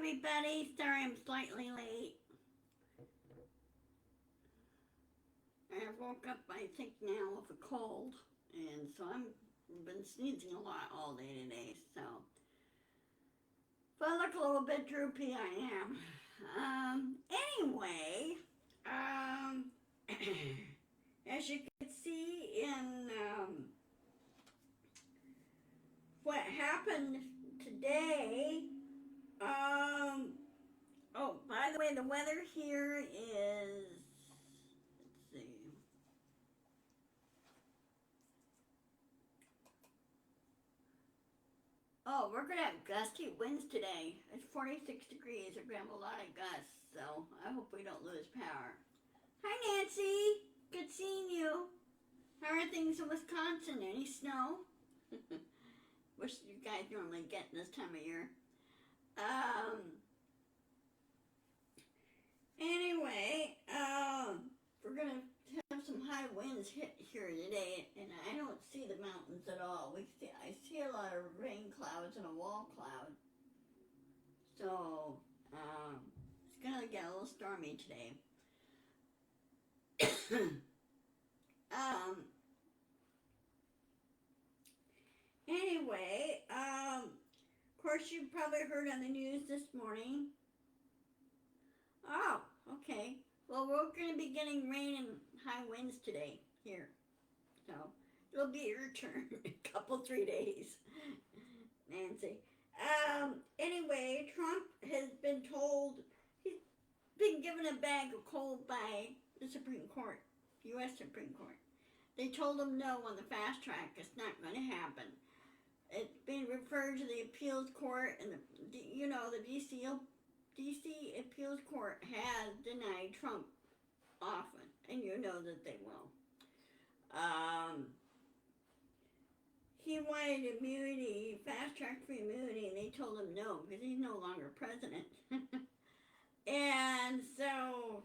everybody. Sorry I'm slightly late. I woke up, I think, now with a cold, and so I've been sneezing a lot all day today, so if I look a little bit droopy, I am. Anyway, um, as you can see in what happened today, oh, by the way, the weather here is, let's see, oh, we're gonna have gusty winds today. It's 46 degrees. We're gonna have a lot of gusts, so I hope we don't lose power. Hi, Nancy. Good seeing you. How are things in Wisconsin? Any snow? Wish you guys normally get this time of year. Anyway, we're gonna have some high winds hit here today, and I don't see the mountains at all. I see a lot of rain clouds and a wall cloud. So, it's gonna get a little stormy today. Anyway, of course you probably heard on the news this morning. Oh, okay. Well, we're going to be getting rain and high winds today here. So, it'll be your turn in a couple, 3 days, Nancy. Anyway, Trump has been told, he's been given a bag of coal by the Supreme Court, U.S. Supreme Court. They told him no on the fast track. It's not going to happen. It's been referred to the appeals court, and the D.C. appeals court has denied Trump often, and you know that they will. He wanted immunity, fast track for immunity, and they told him no because he's no longer president. And so,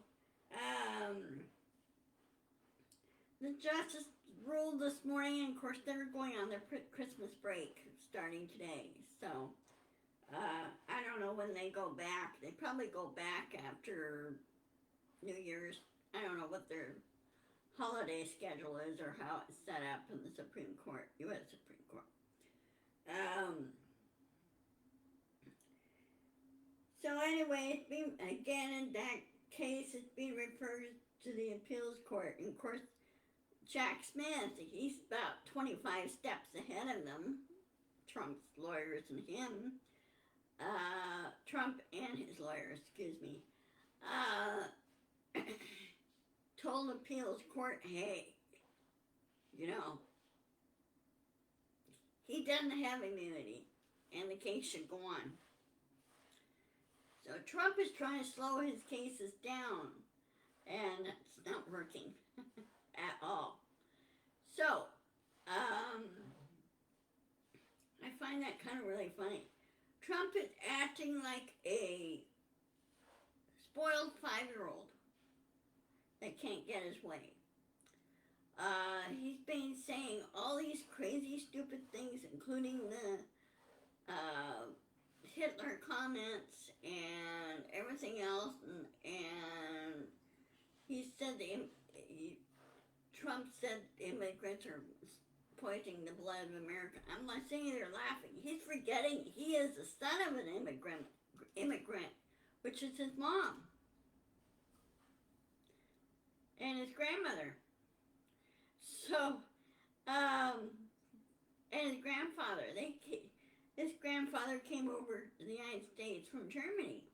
the justice ruled this morning, and of course they're going on their Christmas break starting today. So, I don't know when they go back. They probably go back after New Year's. I don't know what their holiday schedule is or how it's set up in the Supreme Court, U.S. Supreme Court. So anyway, it's been, again, in that case, it's being referred to the appeals court. And of course, Jack Smith, he's about 25 steps ahead of them, Trump's lawyers and him. Trump and his lawyers, excuse me, told the appeals court, hey, he doesn't have immunity, and the case should go on. So Trump is trying to slow his cases down, and it's not working at all. So, I find that kind of really funny. Trump is acting like a spoiled 5-year-old that can't get his way. He's been saying all these crazy, stupid things, including the Hitler comments and everything else, and he said Trump said immigrants are poisoning the blood of America. I'm not saying they're laughing. He's forgetting he is the son of an immigrant, which is his mom and his grandmother. So, and his grandfather. His grandfather came over to the United States from Germany.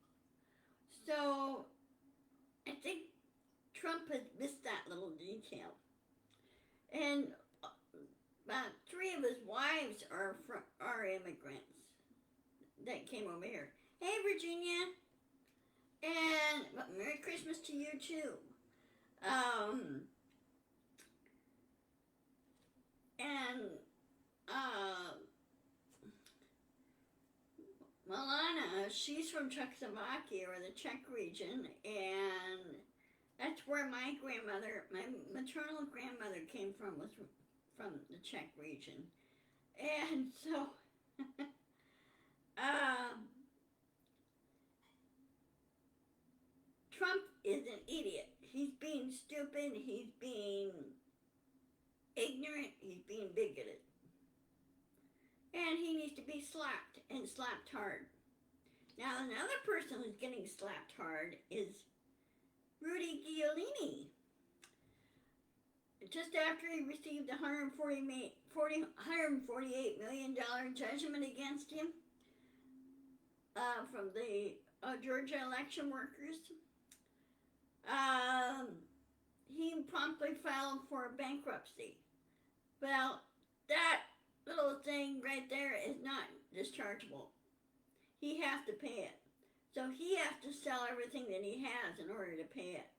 So, I think Trump has missed that little detail. And about 3 of his wives are immigrants that came over here. Hey, Virginia, and Merry Christmas to you too. Milana, she's from Czechoslovakia, or the Czech region, and that's where my maternal grandmother came from, was from the Czech region. And so, he's being ignorant, he's being bigoted. And he needs to be slapped, and slapped hard. Now, another person who's getting slapped hard is Rudy Giuliani. Just after he received a $148 million judgment against him from the Georgia election workers, he promptly filed for bankruptcy. Well, that little thing right there is not dischargeable. He has to pay it. So he has to sell everything that he has in order to pay it.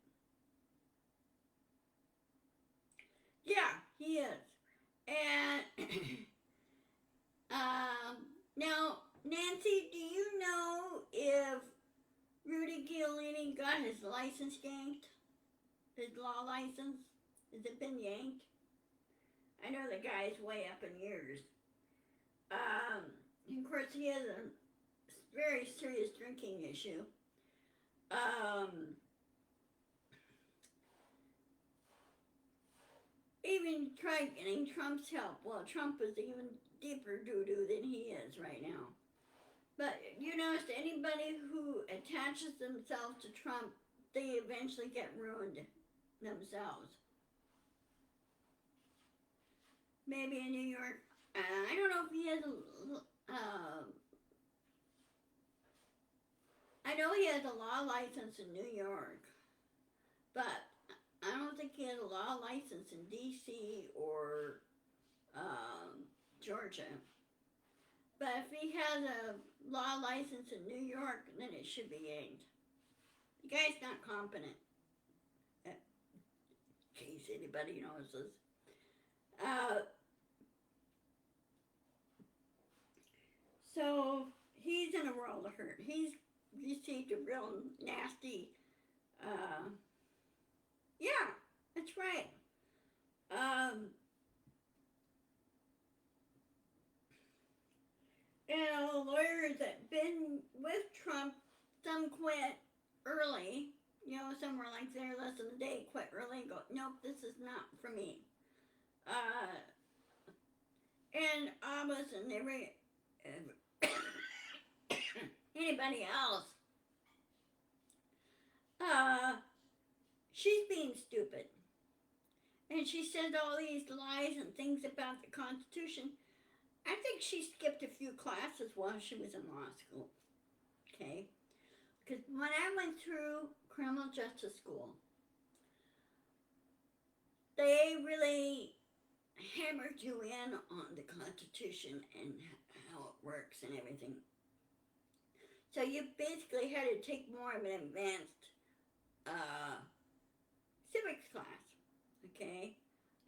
Yeah, he is. And now, Nancy, do you know if Rudy Giuliani got his license yanked? His law license? Has it been yanked? I know the guy's way up in years. Of course, he has a very serious drinking issue. Even tried getting Trump's help. Well, Trump is even deeper doo-doo than he is right now. But you notice anybody who attaches themselves to Trump, they eventually get ruined themselves. Maybe in New York, I don't know if he has I know he has a law license in New York, but I don't think he has a law license in D.C. or Georgia. But if he has a law license in New York, then it should be yanked. The guy's not competent. In case anybody knows this. So he's in a world of hurt. He's received a real nasty, yeah, that's right. Lawyers that been with Trump, some quit early. Some were like there less than a day, quit early, go, nope, this is not for me. And Abbas and anybody else, she's being stupid. And she said all these lies and things about the Constitution. I think she skipped a few classes while she was in law school. Okay? Because when I went through criminal justice school, they really hammered you in on the Constitution and how it works and everything. So you basically had to take more of an advanced civics class, okay?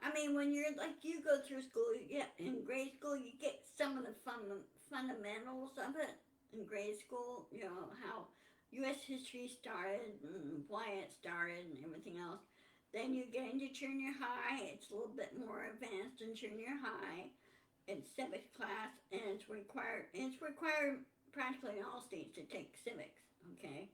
I mean, when you're like, you go through school, in grade school, you get some of the fundamentals of it in grade school, how U.S. history started and why it started and everything else. Then you get into junior high, it's a little bit more advanced in junior high. It's civics class, and it's required practically in all states to take civics, okay?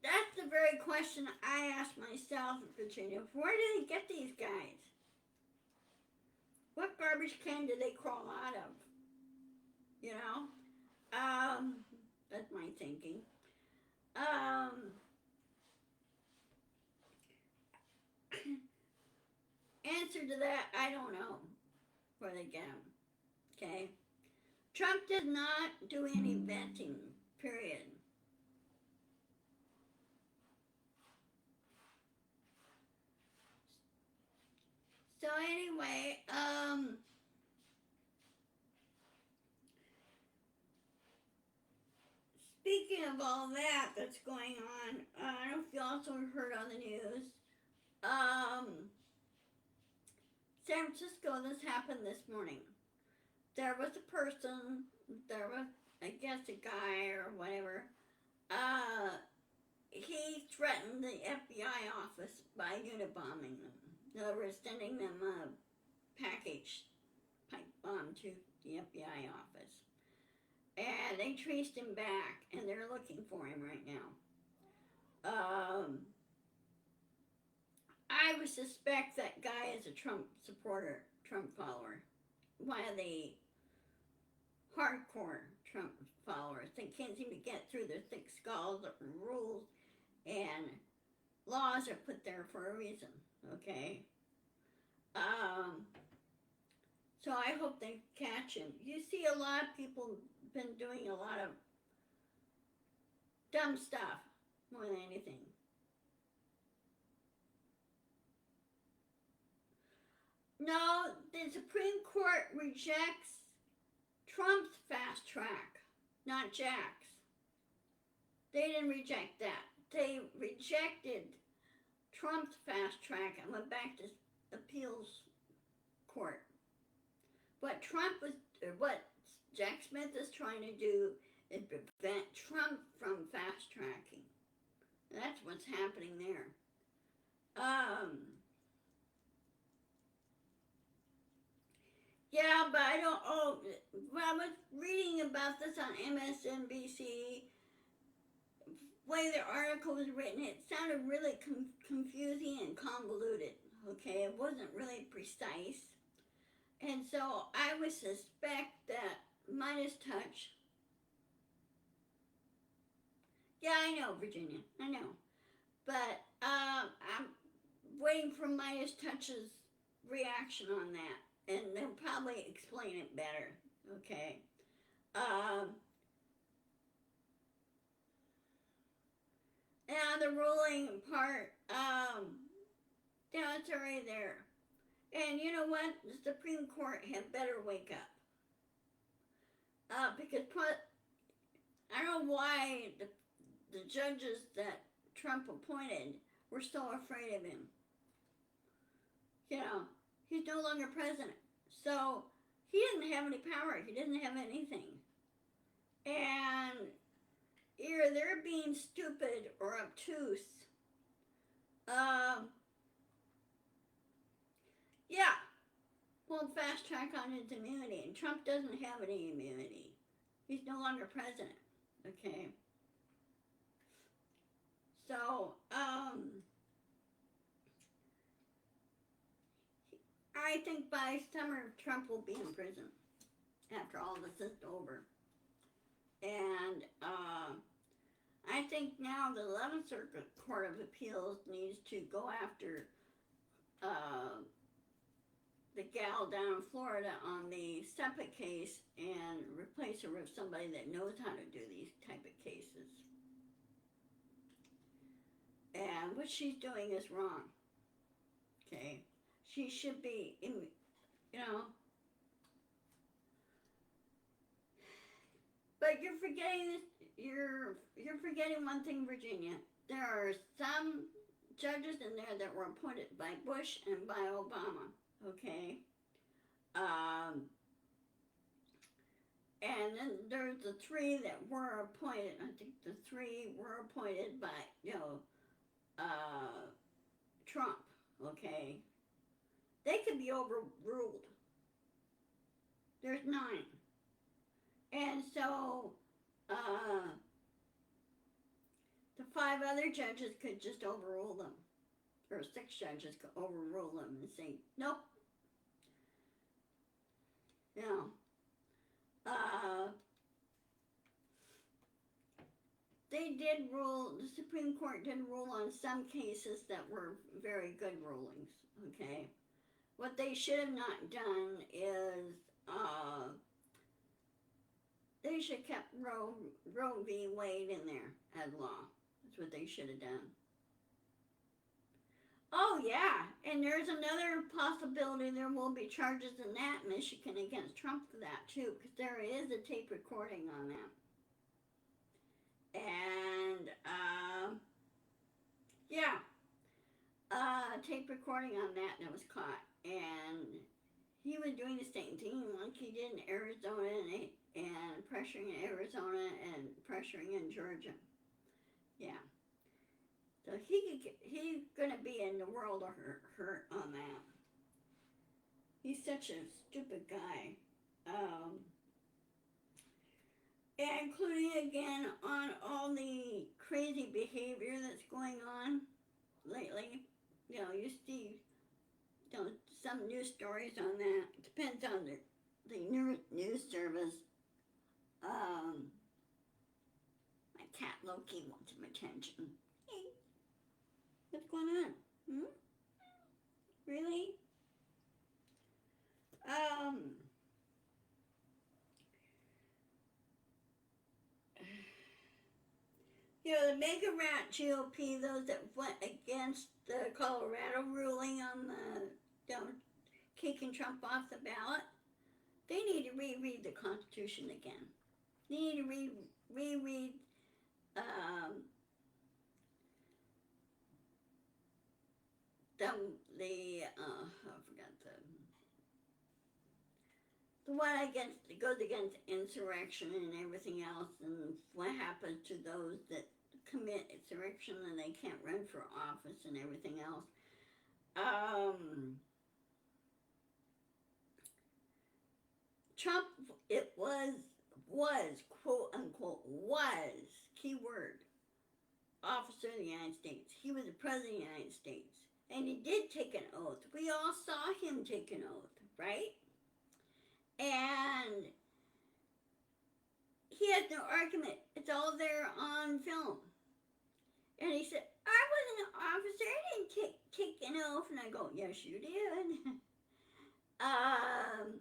That's the very question I ask myself, Virginia. Where do they get these guys? What garbage can do they crawl out of? That's my thinking. Answer to that, I don't know where they get them, okay? Trump did not do any vetting, period. So anyway, speaking of all that's going on, I don't know if you also heard on the news, San Francisco, this happened this morning. There was a person, I guess a guy or whatever, he threatened the FBI office by unibombing them. In other words, sending them a package pipe bomb to the FBI office. And they traced him back, and they're looking for him right now. Um, I would suspect that guy is a Trump supporter, Trump follower. One of the hardcore Trump followers. They can't seem to get through their thick skulls. Rules and laws are put there for a reason. Okay. Um, so I hope they catch him. You see, a lot of people been doing a lot of dumb stuff more than anything. No, the Supreme Court rejects Trump's fast track, not Jack's. They didn't reject that. They rejected Trump's fast track and went back to appeals court. What Jack Smith is trying to do is prevent Trump from fast tracking. That's what's happening there. Yeah, but I don't. Oh, when I was reading about this on MSNBC, the way the article was written, it sounded really confusing and convoluted. Okay, it wasn't really precise, and so I would suspect that Midas Touch. Yeah, I know, Virginia. I know, but I'm waiting for Midas Touch's reaction on that, and they'll probably explain it better. Okay. Um, and the ruling part, yeah, it's already there. And you know what? The Supreme Court had better wake up. Because I don't know why the judges that Trump appointed were so afraid of him. You know, he's no longer president. So he didn't have any power. He didn't have anything. And either they're being stupid or obtuse. Um, yeah, we'll fast track on his immunity. And Trump doesn't have any immunity. He's no longer president. Okay. So, I think by summer Trump will be in prison after all this is over. And I think now the 11th Circuit Court of Appeals needs to go after the gal down in Florida on the SEPA case and replace her with somebody that knows how to do these type of cases. And what she's doing is wrong. Okay, she should be in, you know. But you're forgetting this. You're forgetting one thing, Virginia. There are some judges in there that were appointed by Bush and by Obama. Okay. And then there's the three that were appointed. I think the three were appointed by, Trump. Okay. They could be overruled. There's 9. And so, the 5 other judges could just overrule them. Or 6 judges could overrule them and say, nope. No. They did rule, the Supreme Court did rule on some cases that were very good rulings, okay? What they should have not done is, they should have kept Roe v. Wade in there as law. That's what they should have done. Oh, yeah, and there's another possibility there will be charges in that Michigan against Trump for that, too, because there is a tape recording on that. And, yeah, tape recording on that was caught. And he was doing the same thing like he did in Arizona and pressuring in Arizona and pressuring in Georgia. Yeah. So he's going to be in the world of hurt on that. He's such a stupid guy. including again on all the crazy behavior that's going on lately. You see, some news stories on that. Depends on the news service. Um, my cat Loki wants some attention. Hey, what's going on? Hmm? Really? Um, the mega rat GOP, those that went against the Colorado ruling on kicking Trump off the ballot, they need to reread the Constitution again. They need to reread um, I forgot the one against it goes against insurrection and everything else, and what happens to those that commit insurrection and they can't run for office and everything else. Trump, it was quote unquote keyword officer of the United States. He was the president of the United States, and he did take an oath. We all saw him take an oath, right? And he has no argument. It's all there on film. And he said, I wasn't an officer. I didn't take an oath. And I go, yes, you did. And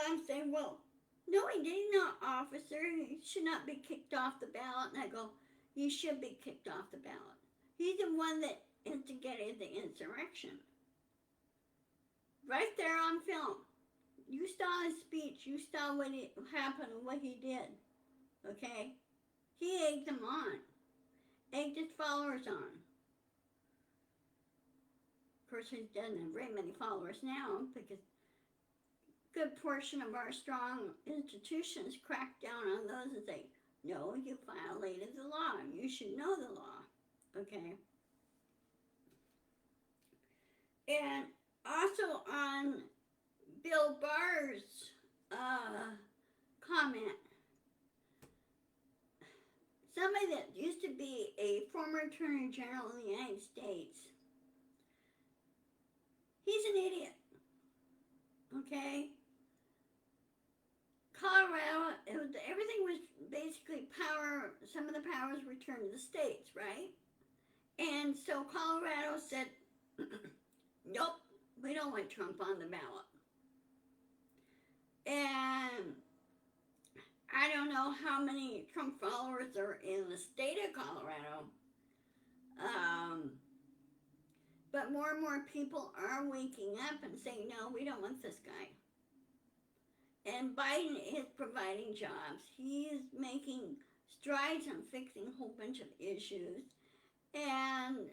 I'm saying, well, no, he did not, officer. He should not be kicked off the ballot. And I go, he should be kicked off the ballot. He's the one that instigated the insurrection. Right there on film. You saw his speech. You saw what happened and what he did. Okay? He egged them on. Egged his followers on. Of course, he doesn't have very many followers now because a good portion of our strong institutions crack down on those and say, no, you violated the law. You should know the law. Okay? And also on Bill Barr's comment, somebody that used to be a former Attorney General in the United States, he's an idiot. Okay? Colorado, everything was basically some of the powers returned to the states, right? And so Colorado said, nope, we don't want Trump on the ballot. And I don't know how many Trump followers are in the state of Colorado, but more and more people are waking up and saying, no, we don't want this guy. And Biden is providing jobs. He is making strides on fixing a whole bunch of issues. And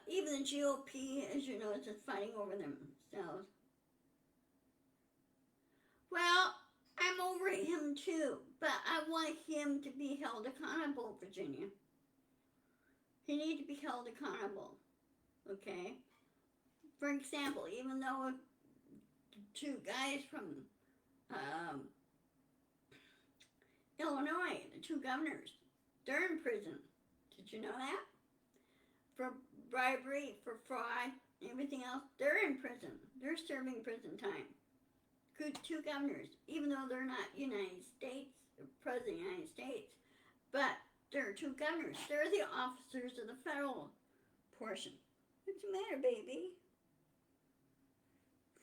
even the GOP, as you know, is just fighting over themselves. Well, I'm over him too, but I want him to be held accountable, Virginia. He needs to be held accountable, okay? For example, even though two guys from Illinois, the two governors, they're in prison. Did you know that? For bribery, for fraud, everything else, they're in prison. They're serving prison time. Two governors, even though they're not United States, President of the United States, but they're two governors. They're the officers of the federal portion. What's the matter, baby?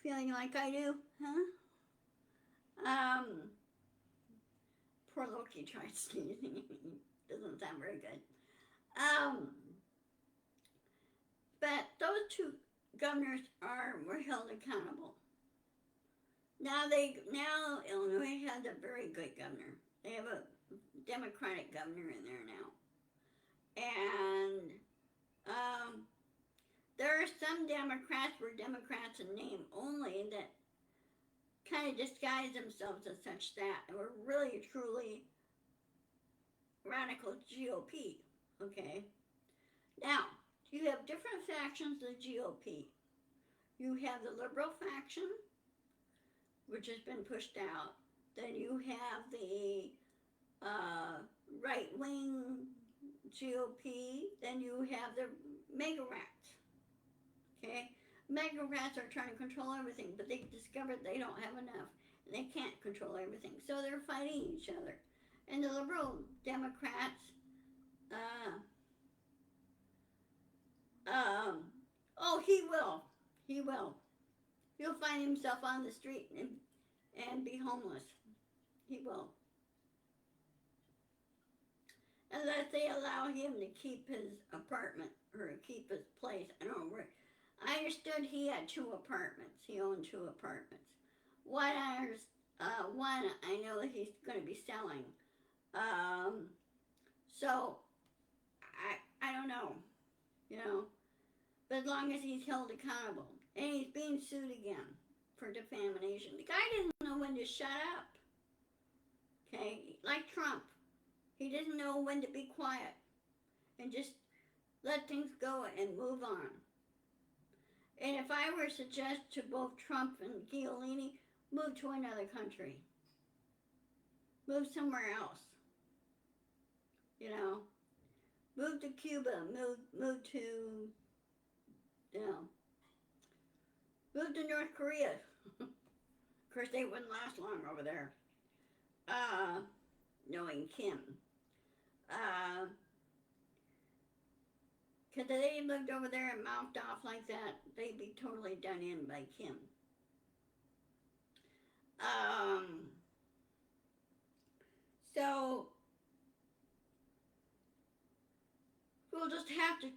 Feeling like I do, huh? Poor Loki tried sneezing. Doesn't sound very good. But those two governors were held accountable. Now Illinois has a very good governor. They have a Democratic governor in there now. And there are some Democrats who are Democrats in name only that kind of disguise themselves as such that were really, truly radical GOP, okay? Now, you have different factions of the GOP. You have the liberal faction, which has been pushed out. Then you have the uh, right wing GOP. Then you have the mega rats. Okay? Mega rats are trying to control everything, but they discovered they don't have enough. And they can't control everything. So they're fighting each other. And the liberal Democrats, uh, um, oh, he will. He will. He'll find himself on the street and be homeless. He will. Unless they allow him to keep his apartment or keep his place. I don't know where. I understood he had two apartments. He owned two apartments. One I know that he's going to be selling. Um, so I don't know, you know. But as long as he's held accountable, and he's being sued again for defamation. The guy didn't know when to shut up. Okay, like Trump, he didn't know when to be quiet and just let things go and move on. And if I were to suggest to both Trump and Giuliani, move to another country, move somewhere else, you know, move to Cuba, move to, you know, move to North Korea. Of course, they wouldn't last long over there. Knowing Kim. Because if they lived over there and mouthed off like that, they'd be totally done in by Kim. So we'll just have to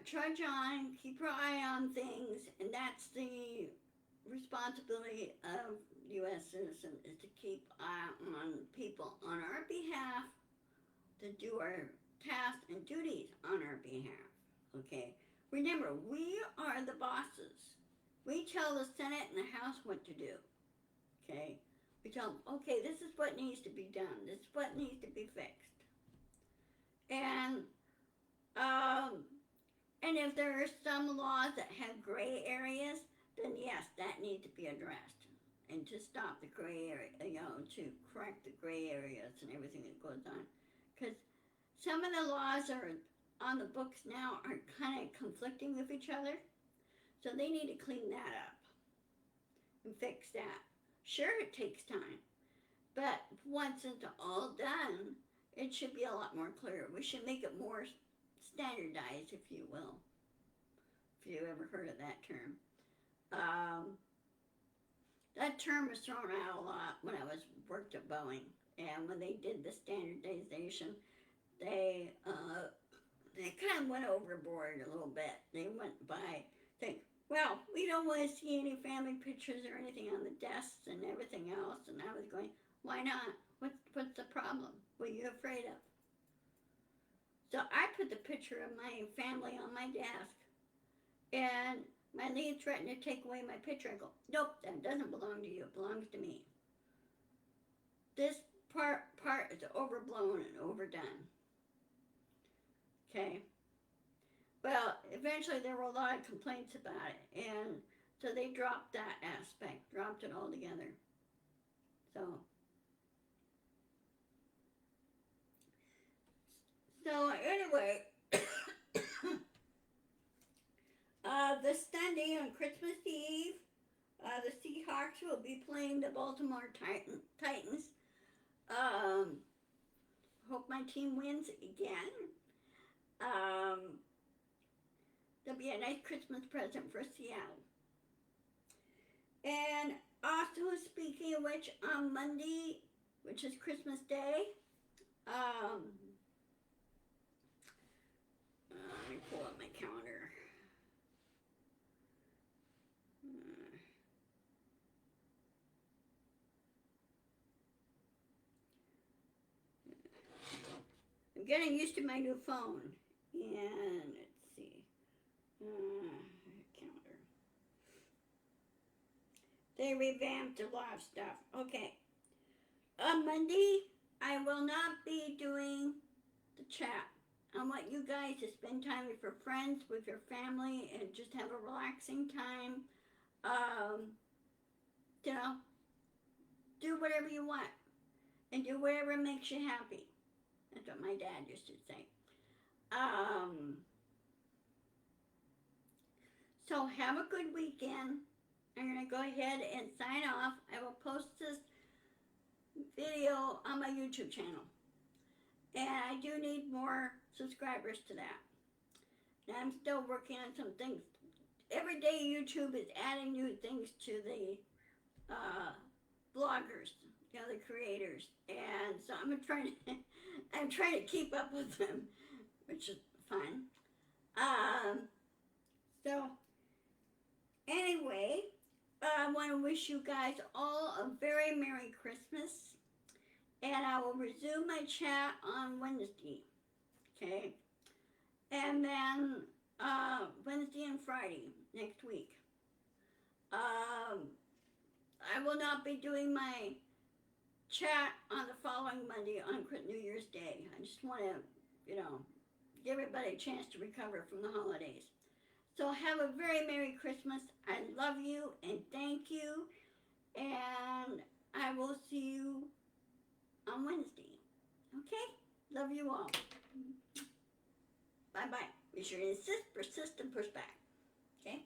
trudge on, keep our eye on things, and that's the responsibility of U.S. citizens, is to keep eye on people on our behalf, to do our tasks and duties on our behalf. Okay? Remember, we are the bosses. We tell the Senate and the House what to do. Okay? We tell them, okay, this is what needs to be done. This is what needs to be fixed. And if there are some laws that have gray areas, then yes, that needs to be addressed. And to stop the gray area, to correct the gray areas and everything that goes on. Because some of the laws are on the books now are kind of conflicting with each other. So they need to clean that up and fix that. Sure, it takes time. But once it's all done, it should be a lot more clear. We should make it more standardized, if you will. If you ever heard of that term. That term was thrown out a lot when I worked at Boeing. And when they did the standardization, they kind of went overboard a little bit. They went by, well, we don't want to see any family pictures or anything on the desks and everything else. And I was going, why not? What's the problem? What are you afraid of? So I put the picture of my family on my desk, and my lead threatened to take away my picture. I go, nope, that doesn't belong to you. It belongs to me. This part is overblown and overdone. Okay? Well, eventually there were a lot of complaints about it, and so they dropped that aspect, dropped it altogether. So anyway, this Sunday on Christmas Eve, the Seahawks will be playing the Baltimore Titans. Hope my team wins again. That'll be a nice Christmas present for Seattle. And also, speaking of which, on Monday, which is Christmas Day, let me pull up my calendar. I'm getting used to my new phone. And let's see. Calendar. They revamped a lot of stuff. Okay. On Monday, I will not be doing the chat. I want you guys to spend time with your friends, with your family, and just have a relaxing time. You know, do whatever you want and do whatever makes you happy. That's what my dad used to say. So have a good weekend. I'm going to go ahead and sign off. I will post this video on my YouTube channel. And I do need more subscribers to that. And I'm still working on some things. Every day YouTube is adding new things to the bloggers, the creators. And so I'm trying to keep up with them, which is fun. So anyway, I want to wish you guys all a very Merry Christmas. And I will resume my chat on Wednesday. Okay? And then Wednesday and Friday next week. I will not be doing my chat on the following Monday on New Year's Day. I just want to, give everybody a chance to recover from the holidays. So have a very Merry Christmas. I love you and thank you. And I will see you on Wednesday. Okay? Love you all. Bye-bye. Be sure to insist, persist, and push back. Okay?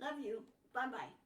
Love you. Bye-bye.